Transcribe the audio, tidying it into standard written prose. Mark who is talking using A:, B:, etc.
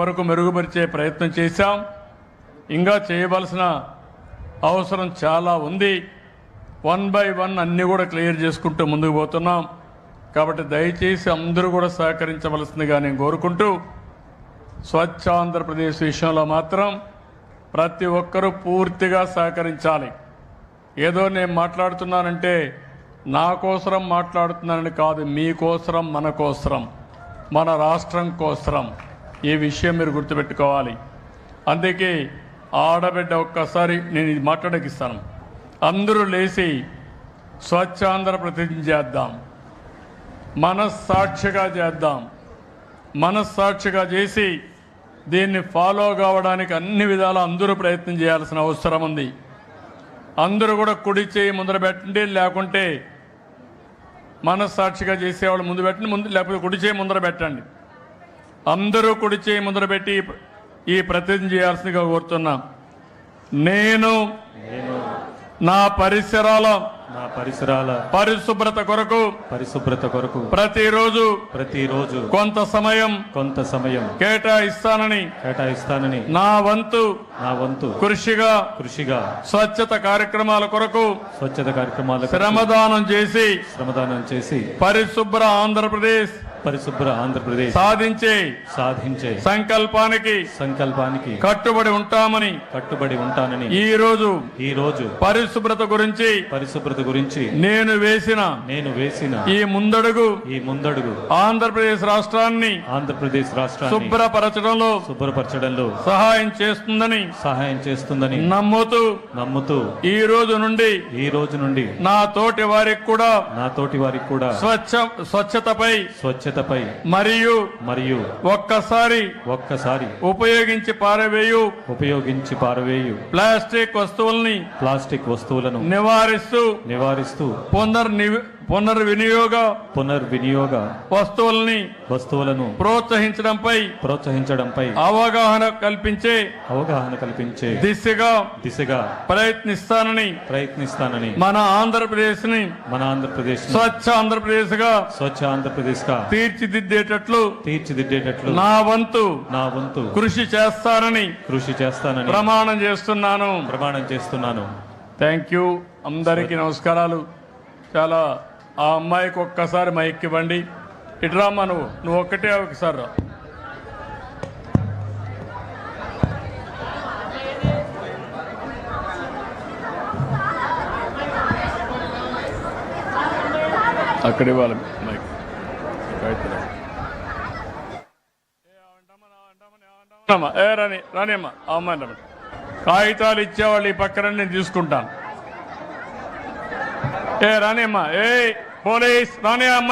A: వరకు మెరుగుపరిచే ప్రయత్నం చేశాం. ఇంకా చేయవలసిన అవసరం చాలా ఉంది. 1 by 1 అన్నీ కూడా క్లియర్ చేసుకుంటూ ముందుకు పోతున్నాం. కాబట్టి దయచేసి అందరూ కూడా సహకరించవలసిందిగా నేను కోరుకుంటూ, స్వచ్ఛ ఆంధ్రప్రదేశ్ విషయంలో మాత్రం ప్రతి ఒక్కరూ పూర్తిగా సహకరించాలి. ఏదో నేను మాట్లాడుతున్నానంటే నా కోసరం మాట్లాడుతున్నానని కాదు, మీకోసరం, మన కోసరం, మన రాష్ట్రం కోసరం. ఈ విషయం మీరు గుర్తుపెట్టుకోవాలి. అందుకే ఆడబిడ్డ ఒక్కసారి నేను ఇది మాట్లాడకిస్తాను. అందరూ లేచి స్వచ్ఛ ఆంధ్రప్రదేశ్ చేద్దాం, మనస్సాక్షిగా చేద్దాం. మనస్సాక్షిగా చేసి దీన్ని ఫాలో కావడానికి అన్ని విధాలా అందరూ ప్రయత్నం చేయాల్సిన అవసరం ఉంది. అందరూ కూడా కుడి చేయి ముందర పెట్టండి, లేకుంటే మనస్సాక్షిగా చేసేవాళ్ళు ముందు పెట్టండి, లేకపోతే కుడి చేయి ముందర పెట్టండి. అందరూ కుడి చేయి ముందర పెట్టి ఈ ప్రతిజ్ఞ చేయాల్సిందిగా కోరుతున్నా. నేను నా పరిసరాల పరిశుభ్రత కొరకు ప్రతిరోజు కొంత సమయం కేటాయిస్తానని నా వంతు కృషిగా స్వచ్ఛత కార్యక్రమాల కొరకు శ్రమదానం చేసి పరిశుభ్ర ఆంధ్రప్రదేశ్ సాధించే సంకల్పానికి కట్టుబడి ఉంటానని ఈ రోజు పరిశుభ్రత గురించి నేను వేసిన ఈ ముందడుగు ఆంధ్రప్రదేశ్ రాష్ట్రాన్ని శుభ్రపరచడంలో సహాయం చేస్తుందని నమ్ముతూ ఈ రోజు నుండి నా తోటి వారికి కూడా స్వచ్ఛతపై మరియు ఒక్కసారి ఉపయోగించి పారవేయు ప్లాస్టిక్ వస్తువులను నివారిస్తూ పునర్వినియోగ వస్తువులను ప్రోత్సహించడంపై అవగాహన కల్పించే దిశగా ప్రయత్నిస్తానని మన ఆంధ్రప్రదేశ్ ని స్వచ్ఛ ఆంధ్రప్రదేశ్ గా తీర్చిదిద్దేటట్లు నా వంతు కృషి చేస్తానని ప్రమాణం చేస్తున్నాను. Thank you. అందరికీ నమస్కారాలు. చాలా ఆ అమ్మాయికి ఒక్కసారి మైక్ ఇవ్వండి. ఇటురామ్మా, నువ్వు ఒక్కటే ఒకసారి రా. అక్కడ ఇవ్వాలి మైక్. రాని అమ్మా, ఆ అమ్మాయి రమ్మ. కాగితాలు ఇచ్చేవాళ్ళు ఈ పక్కన నేను తీసుకుంటాను. రాని అమ్మా, పోలీస్ రాని అమ్మాయి.